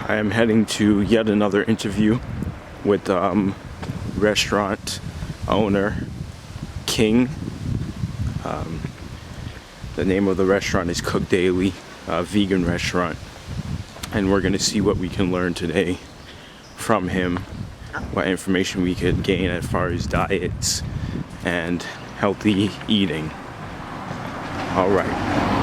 I am heading to yet another interview with restaurant owner King. The name of the restaurant is CookDaily, a vegan restaurant, and we're going to see what we can learn today from him, what information we could gain as far as diets and healthy eating. All right.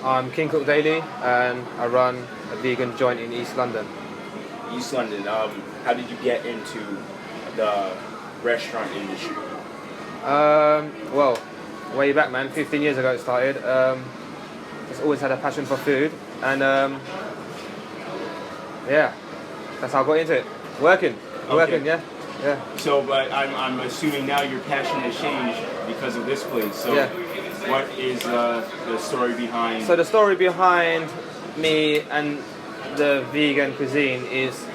I'm King CookDaily and I run a vegan joint in East London. East London, how did you get into the restaurant industry? Well, way back, man, 15 years ago it started. Just always had a passion for food and yeah, that's how I got into it. Working, yeah. So, but I'm assuming now your passion has changed because of this place. So, yeah. What is the story behind? So the story behind me and the vegan cuisine is,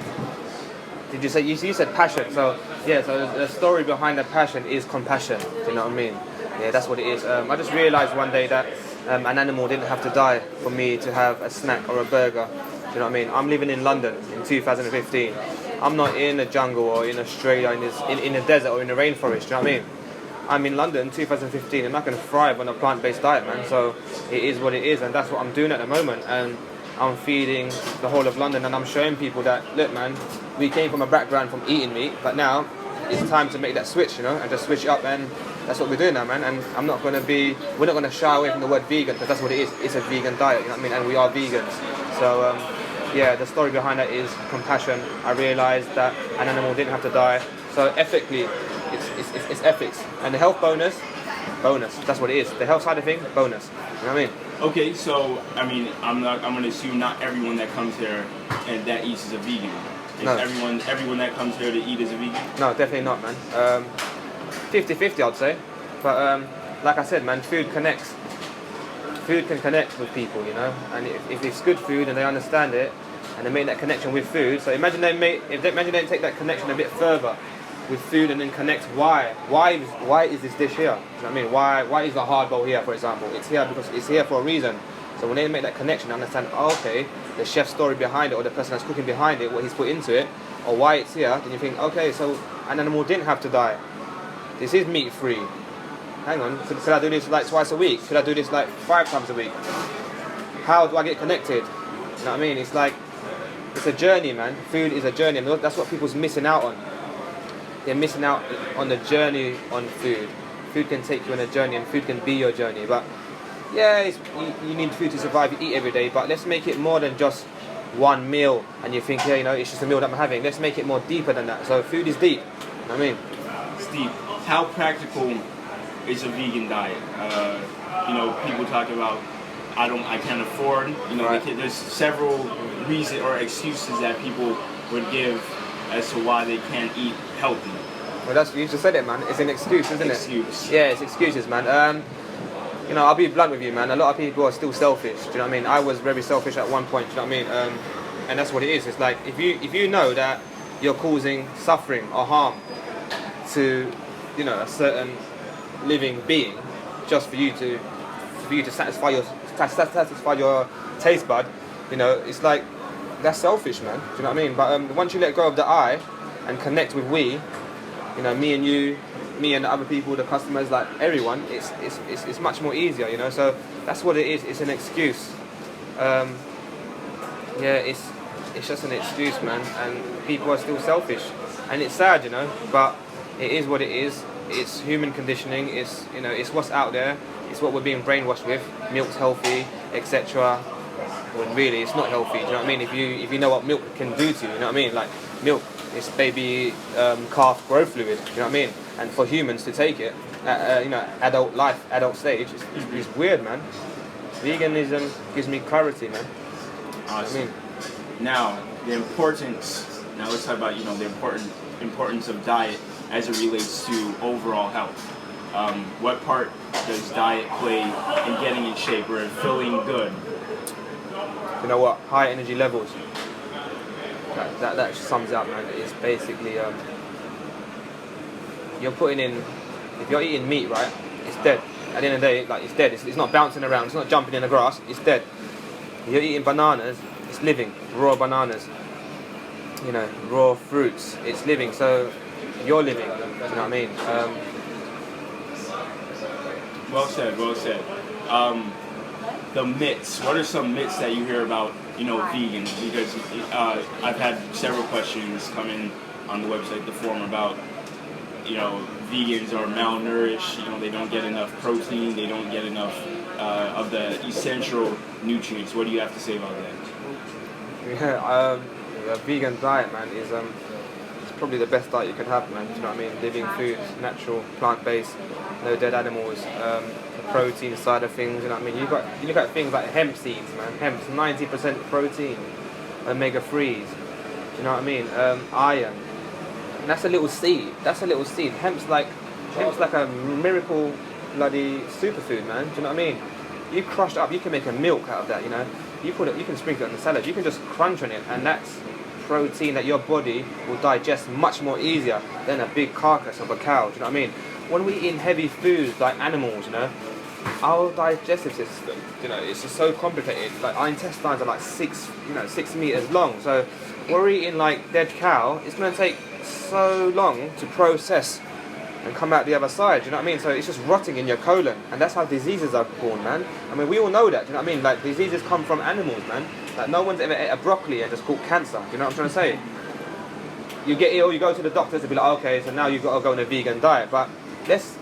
did you say, you said passion, so yeah, so the story behind the passion is compassion, do you know what I mean? Yeah, that's what it is. I just realised one day that an animal didn't have to die for me to have a snack or a burger, do you know what I mean? I'm living in London in 2015. I'm not in the jungle or in Australia, in the desert or in the rainforest, do you know what I mean? I'm in London 2015 and I can thrive on a plant-based diet, man, so it is what it is, and that's what I'm doing at the moment, and I'm feeding the whole of London, and I'm showing people that, look man, we came from a background from eating meat, but now it's time to make that switch, you know, and just switch it up, and that's what we're doing now, man. And we're not going to shy away from the word vegan, because that's what it is. It's a vegan diet, you know what I mean, and we are vegans. So yeah, the story behind that is compassion. I realised that an animal didn't have to die, so ethically it's ethics. And the health bonus, that's what it is. The health side of things, bonus, you know what I mean? Okay, so I mean, I'm going to assume not everyone that comes here and that eats is a vegan. Is no. Everyone that comes here to eat is a vegan? No, definitely not, man. 50-50 I'd say, but like I said, man, food connects. Food can connect with people, you know, and if it's good food and they understand it and they make that connection with food, so imagine they take that connection a bit further with food and then connect why is this dish here, you know what I mean, why is the hard bowl here, for example, it's here because it's here for a reason. So when they make that connection, they understand, oh, okay, the chef's story behind it, or the person that's cooking behind it, what he's put into it, or why it's here, then you think, okay, so an animal didn't have to die, this is meat free. Hang on, should I do this like twice a week? Should I do this like 5 times a week? How do I get connected? You know what I mean? It's like, it's a journey, man. Food is a journey, and that's what people's missing out on. They're missing out on the journey on food. Food can take you on a journey, and food can be your journey. But yeah, you need food to survive, you eat every day, but let's make it more than just one meal, and you think, yeah, you know, it's just a meal that I'm having. Let's make it more deeper than that. So food is deep, you know what I mean? It's deep. How practical is a vegan diet? You know, people talk about, I can't afford, you know, right. There's several reasons or excuses that people would give as to why they can't eat healthy. Well, you just said it, man. It's an excuse, isn't Excuse. it? Yeah, it's excuses, man. You know, I'll be blunt with you, man. A lot of people are still selfish. Do you know what I mean? I was very selfish at one point. Do you know what I mean? And that's what it is. It's like if you know that you're causing suffering or harm to, you know, a certain living being, just for you to satisfy your taste bud, you know, it's like, that's selfish, man. Do you know what I mean? But once you let go of the I and connect with we, you know, me and you, me and the other people, the customers, like everyone, it's much more easier, you know. So that's what it is. It's an excuse. Yeah, it's just an excuse, man. And people are still selfish, and it's sad, you know. But it is what it is. It's human conditioning. It's, you know, it's what's out there. It's what we're being brainwashed with. Milk's healthy, etc. When really it's not healthy. Do you know what I mean? If you know what milk can do to you, you know what I mean? Like milk is baby calf growth fluid. Do you know what I mean? and for humans to take it at adult stage is weird, man. Veganism gives me clarity, man. Awesome. I mean, Now, the importance. Now let's talk about the importance of diet as it relates to overall health. What part does diet play in getting in shape or feeling good? you know what? High energy levels. That sums it up, man. It's basically you're putting in. If you're eating meat, right, it's dead. At the end of the day, like it's dead. It's not bouncing around. It's not jumping in the grass. It's dead. If you're eating bananas, it's living. Raw bananas. Raw fruits. It's living. So you're living. Do you know what I mean? Well said. Well said. The myths. What are some myths that you hear about, vegans? Because I've had several questions come in on the website, the forum, about, vegans are malnourished. They don't get enough protein. They don't get enough of the essential nutrients. What do you have to say about that? Yeah. A vegan diet, man, is it's probably the best diet you could have, man. Do you know what I mean? Living foods, natural, plant-based, no dead animals. The protein side of things, you know what I mean? You look at things like hemp seeds, man. Hemp's 90% protein, omega-3s. You know what I mean? Iron. And that's a little seed. Hemp's like a miracle bloody superfood, man. Do you know what I mean? You crush it up, you can make a milk out of that, You can sprinkle it on the salad. You can just crunch on it, and that's protein that your body will digest much more easier than a big carcass of a cow. Do you know what I mean? When we eat heavy foods like animals, our digestive system, it's just so complicated. Like our intestines are like 6 meters long. So when we're eating like dead cow, it's going to take so long to process and come out the other side, do you know what I mean? So it's just rotting in your colon, and that's how diseases are born, man. I mean, we all know that, do you know what I mean? Like, diseases come from animals, man. Like, no one's ever ate a broccoli and just caught cancer, do you know what I'm trying to say? You get ill, you go to the doctors, they'll be like, okay, so now you've got to go on a vegan diet, but let's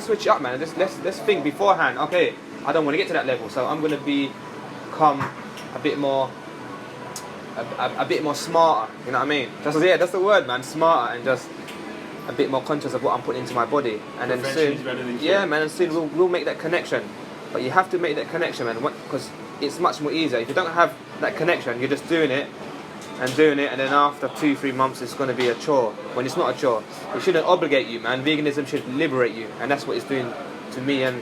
switch it up, man. Let's think beforehand, okay, I don't want to get to that level, so I'm going to become a bit more smarter, you know what I mean? That's the word, man, smarter, and just a bit more conscious of what I'm putting into my body, and then soon, and soon we'll make that connection. But you have to make that connection, man, because it's much more easier. If you don't have that connection, you're just doing it, and then after 2-3 months, it's going to be a chore. When it's not a chore, it shouldn't obligate you, man. Veganism should liberate you, and that's what it's doing to me and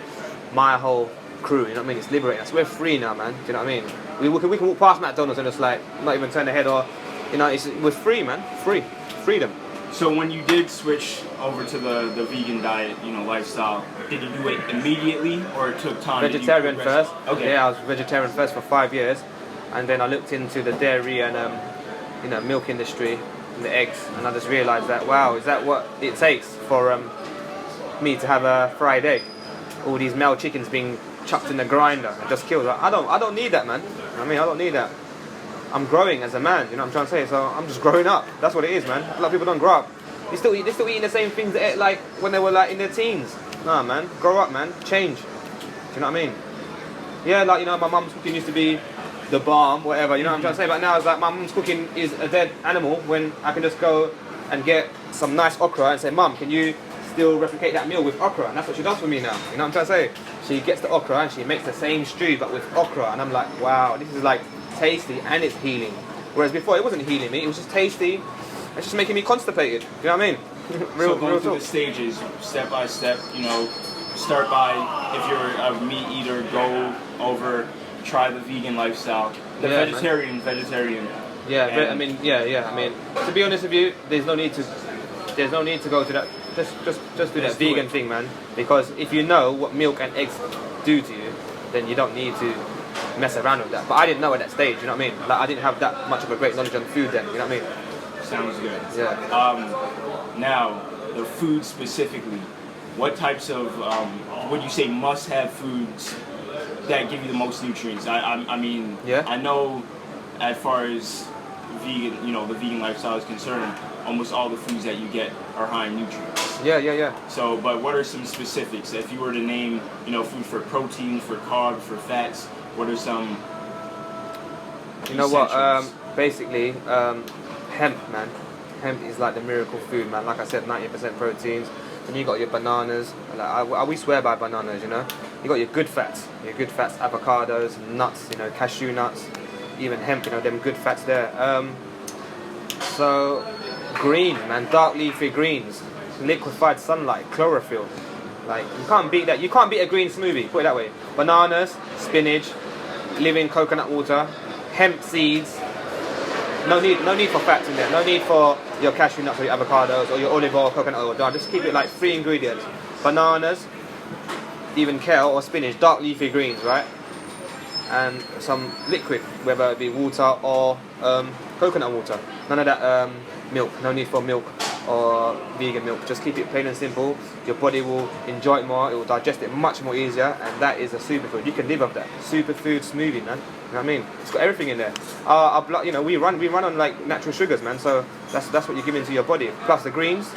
my whole crew. You know what I mean? It's liberating us. We're free now, man. Do you know what I mean? We can walk past McDonald's and just like not even turn the head, or we're free, man. Freedom. So when you did switch over to the vegan diet, lifestyle, did you do it immediately or it took time? Vegetarian first. Okay. Yeah, I was vegetarian first for 5 years, and then I looked into the dairy and milk industry and the eggs, and I just realised that, wow, is that what it takes for me to have a fried egg? All these male chickens being chucked in the grinder and just killed. I don't need that, man. I mean, I don't need that. I'm growing as a man, you know what I'm trying to say? So I'm just growing up. That's what it is, man. A lot of people don't grow up. They're still eating the same things they ate like when they were like in their teens. Nah, man. Grow up, man. Change. Do you know what I mean? Yeah, like, my mum's cooking used to be the bomb, whatever, you know what I'm trying to say? But now it's like my mum's cooking is a dead animal when I can just go and get some nice okra and say, Mum, can you still replicate that meal with okra? And that's what she does for me now. You know what I'm trying to say? She gets the okra and she makes the same stew but with okra. And I'm like, wow, this is like tasty and it's healing. Whereas before it wasn't healing me, it was just tasty. It's just making me constipated. You know what I mean? So going through the stages, step by step, start by, if you're a meat eater, go over, try the vegan lifestyle. The vegetarian. Yeah, I mean, to be honest with you, there's no need to go to that. Just do that vegan thing, man. Because if you know what milk and eggs do to you, then you don't need to mess around with that. But I didn't know at that stage, you know what I mean? Like, I didn't have that much of a great knowledge on food then, you know what I mean? Sounds good. Yeah. Now, the food specifically, what types of, would you say must-have foods that give you the most nutrients? I mean, I know as far as vegan, the vegan lifestyle is concerned, almost all the foods that you get are high in nutrients. Yeah. So, but what are some specifics? If you were to name, food for protein, for carbs, for fats, what are some? You know what? Basically, hemp, man. Hemp is like the miracle food, man. Like I said, 90% proteins. and you got your bananas. Like we swear by bananas, you know. You got your good fats, avocados, nuts, you know, cashew nuts, even hemp, you know, them good fats there. So green, man, dark leafy greens, liquefied sunlight, chlorophyll. Like you can't beat that. You can't beat a green smoothie. Put it that way. Bananas, spinach, living coconut water, hemp seeds. No need for fats in there. No need for your cashew nuts or your avocados or your olive oil, coconut oil. No, just keep it like 3 ingredients. Bananas, even kale or spinach, dark leafy greens, right? And some liquid, whether it be water or coconut water. None of that milk. No need for milk or vegan milk. Just keep it plain and simple. Your body will enjoy it more. It will digest it much more easier, and that is a superfood. You can live off that. Superfood smoothie, man. You know what I mean? It's got everything in there. Our blood, you know, we run on like natural sugars, man. So that's what you're giving to your body. Plus the greens,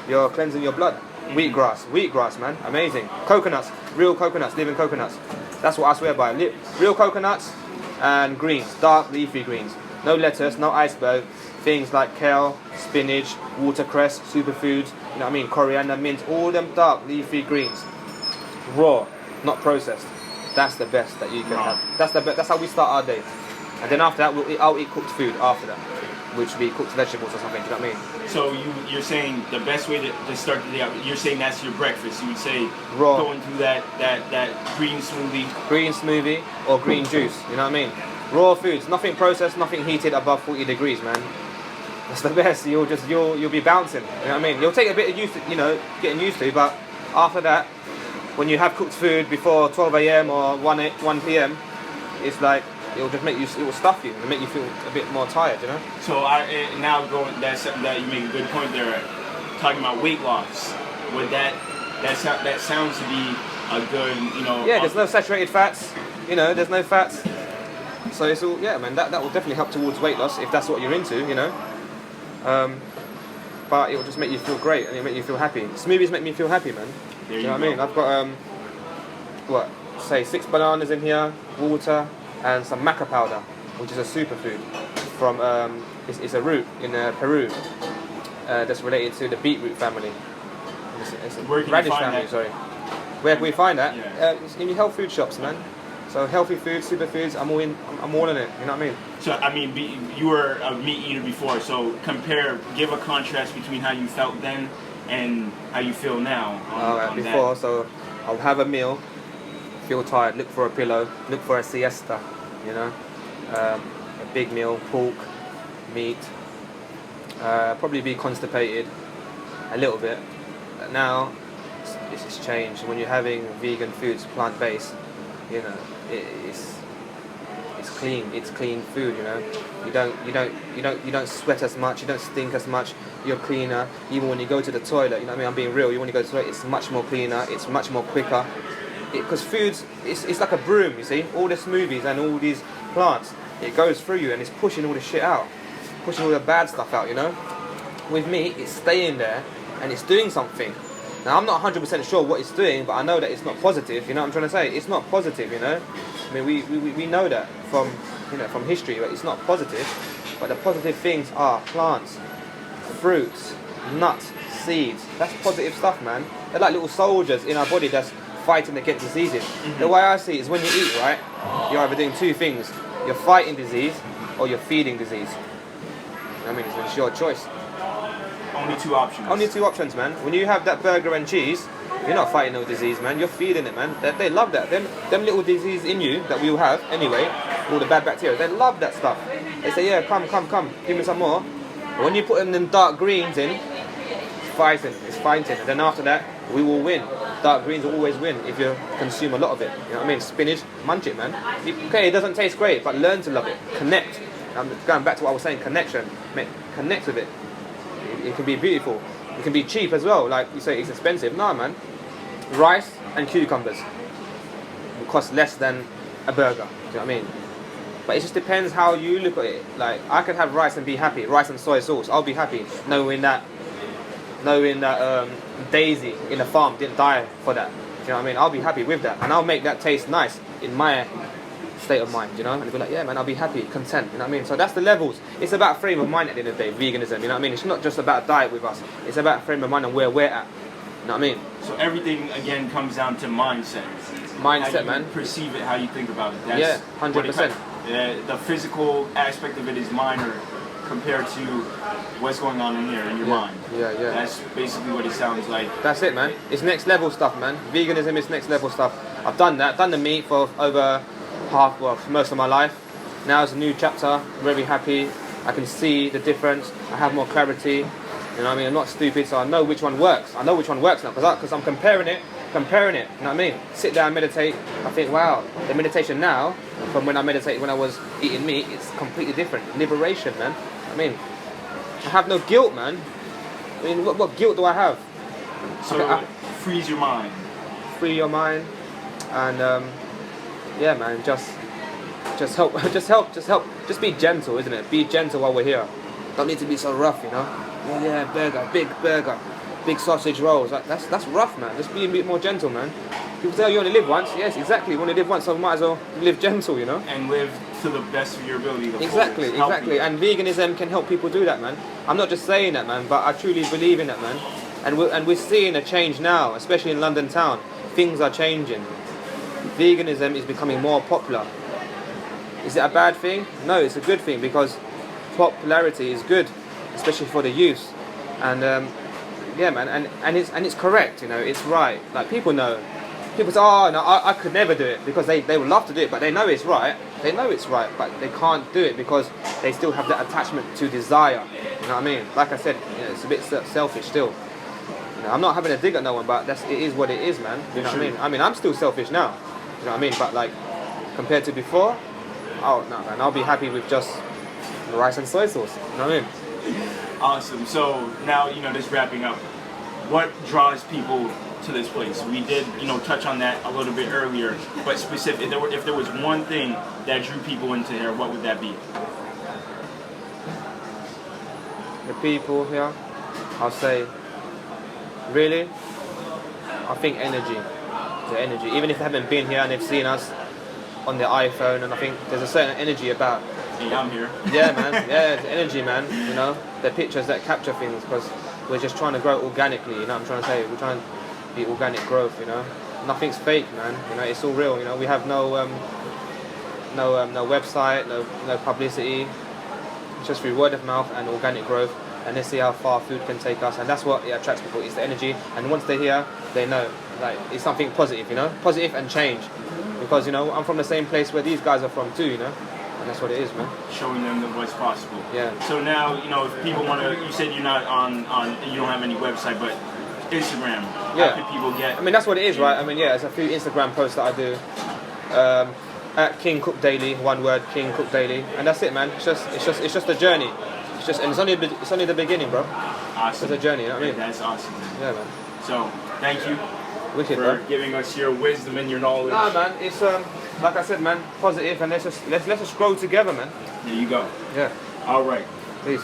you're cleansing your blood. Wheatgrass, man, amazing. Coconuts, real coconuts, living coconuts. That's what I swear by. Real coconuts and greens, dark leafy greens. No lettuce, no iceberg. Things like kale, spinach, watercress, superfoods. You know what I mean? Coriander, mint, all them dark leafy greens. Raw, not processed. That's the best that you can have. That's how we start our day. And then after that, I'll eat cooked food after that, which would be cooked vegetables or something. Do you know what I mean? So you're saying the best way to start the day out, you're saying that's your breakfast. You would say raw, going through that green smoothie or green juice. You know what I mean? Raw foods, nothing processed, nothing heated above 40 degrees, man. That's the best. You'll be bouncing. You know what I mean? You'll take a bit of getting used to, but after that, when you have cooked food before 12 a.m. or 1 p.m., it's like it will stuff you and make you feel a bit more tired, you know. So that you make a good point there. Talking about weight loss, would that sounds to be a good, you know. Yeah, there's no saturated fats. You know, there's no fats. So it's all, yeah, man. That will definitely help towards weight loss if that's what you're into, you know. But it will just make you feel great and it'll make you feel happy. Smoothies make me feel happy, man. There you know what I mean? I've got 6 bananas in here, water, and some maca powder, which is a superfood from it's a root in Peru that's related to the beetroot family. It's a radish family. Sorry. Where can we find that? Yeah. It's in your health food shops, man. So healthy foods, superfoods, I'm all in it. You know what I mean? So I mean, you were a meat eater before. So give a contrast between how you felt then and how you feel now. On before, that. So I'll have a meal, feel tired, look for a pillow, look for a siesta. You know, a big meal, pork, meat. Probably be constipated a little bit. But now it's changed. When you're having vegan foods, plant-based, you know, it's clean. It's clean food. You know, you don't sweat as much. You don't stink as much. You're cleaner. Even when you go to the toilet, you know what I mean. I'm being real. When you go to the toilet, it's much more cleaner. It's much more quicker. Because foods, it's like a broom. You see, all the smoothies and all these plants, it goes through you and it's pushing all the shit out, pushing all the bad stuff out. You know, with me, it's staying there and it's doing something. Now, I'm not 100% sure what it's doing, but I know that it's not positive, you know what I'm trying to say? It's not positive, you know? I mean, we know that from history, but it's not positive. But the positive things are plants, fruits, nuts, seeds. That's positive stuff, man. They're like little soldiers in our body that's fighting against diseases. Mm-hmm. The way I see it is when you eat, right, you're either doing 2 things. You're fighting disease or you're feeding disease. I mean, it's your choice. Only 2 options. Only 2 options, man. When you have that burger and cheese, you're not fighting no disease, man. You're feeding it, man. They love that. Them little disease in you that we all have anyway, all the bad bacteria, they love that stuff. They say, yeah, come, give me some more. But when you put them dark greens in, it's fighting. And then after that, we will win. Dark greens will always win if you consume a lot of it. You know what I mean? Spinach, munch it, man. Okay, it doesn't taste great, but learn to love it. Connect. I'm going back to what I was saying, connection. Connect with it. It can be beautiful. It can be cheap as well. Like you say, it's expensive. No, man. Rice and cucumbers will cost less than a burger. Do you know what I mean? But it just depends how you look at it. Like, I could have rice and be happy. Rice and soy sauce. I'll be happy knowing that Daisy in the farm didn't die for that. Do you know what I mean? I'll be happy with that. And I'll make that taste nice in my state of mind, you know? And you'll be like, yeah, man, I'll be happy, content, you know what I mean? So that's the levels. It's about frame of mind at the end of the day, veganism, you know what I mean? It's not just about diet with us. It's about frame of mind and where we're at. what I mean? So everything again comes down to mindset. Mindset, how you man. perceive it, how you think about it. That's Yeah, what it 100%. the physical aspect of it is minor compared to what's going on in here in your mind. Yeah. That's basically what it sounds like. That's it, man. It's next level stuff, man. Veganism is next level stuff. I've done that. Done the meat for over most of my life. Now it's a new chapter. I'm very happy. I can see the difference. I have more clarity. You know what I mean? I'm not stupid, so I know which one works. I know which one works now because I'm comparing it. You know what I mean? Sit down, meditate. I think, wow, the meditation now from when I meditated when I was eating meat, it's completely different. Liberation, man. I mean, I have no guilt, man. I mean, what guilt do I have? So Okay, frees your mind. free your mind, and yeah, man, just help, just be gentle, isn't it? Be gentle while we're here. Don't need to be so rough, you know. Yeah, burger, big sausage rolls. That's rough, man. Just be a bit more gentle, man. People say, oh, you only live once. Yes, exactly. You only live once, so might as well live gentle, you know. And live to the best of your ability. Exactly. And veganism can help people do that, man. I'm not just saying that, man, but I truly believe in that, man. And we're seeing a change now, especially in London town. Things are changing. Veganism is becoming more popular. Is it a bad thing? No, it's a good thing because popularity is good, especially for the youth. And yeah, man, and it's correct, you know, it's right. Like people know. People say, oh no, I could never do it because they would love to do it, but they know it's right. They know it's right, but they can't do it because they still have that attachment to desire. You know what I mean? Like I said, you know, it's a bit selfish still. You know, I'm not having a dig at no one, but it is what it is, man. You know what I mean? I mean, I'm still selfish now. You know what I mean? But like, compared to before, oh no, man, I'll be happy with just rice and soy sauce. You know what I mean? Awesome. So now, you know, just wrapping up, what draws people to this place? We did, you know, touch on that a little bit earlier, but specific, if there was one thing that drew people into here, what would that be? The people here, I'll say, really, I think energy. The energy. Even if they haven't been here and they've seen us on their iPhone, and I think there's a certain energy about. Hey, I'm here. Yeah, man. Yeah, it's energy, man. You know, the pictures that capture things because we're just trying to grow organically. You know what I'm trying to say? We're trying to be organic growth. You know, nothing's fake, man. You know, it's all real. You know, we have no website, no publicity. It's just through word of mouth and organic growth. And let's see how far food can take us. And that's what it attracts people. It's the energy. And once they're here, they know like it's something positive. You know, positive and change. Because you know, I'm from the same place where these guys are from too. You know. And that's what it is, man. Showing them what's possible. Yeah. So now, you know, if people want to, you said you're not on, you don't have any website, but Instagram. Yeah. How can people get? I mean, that's what it is, right? I mean, yeah, there's a few Instagram posts that I do. At King CookDaily, one word, King CookDaily, and that's it, man. It's just a journey. And it's only the beginning, bro. Awesome. It's a journey, you know what I mean? That's awesome. Yeah, man. So, thank you Wicked, for bro. giving us your wisdom and your knowledge. Nah, man. It's like I said, man, positive, and let's just grow together, man. There you go. Yeah. All right. Peace.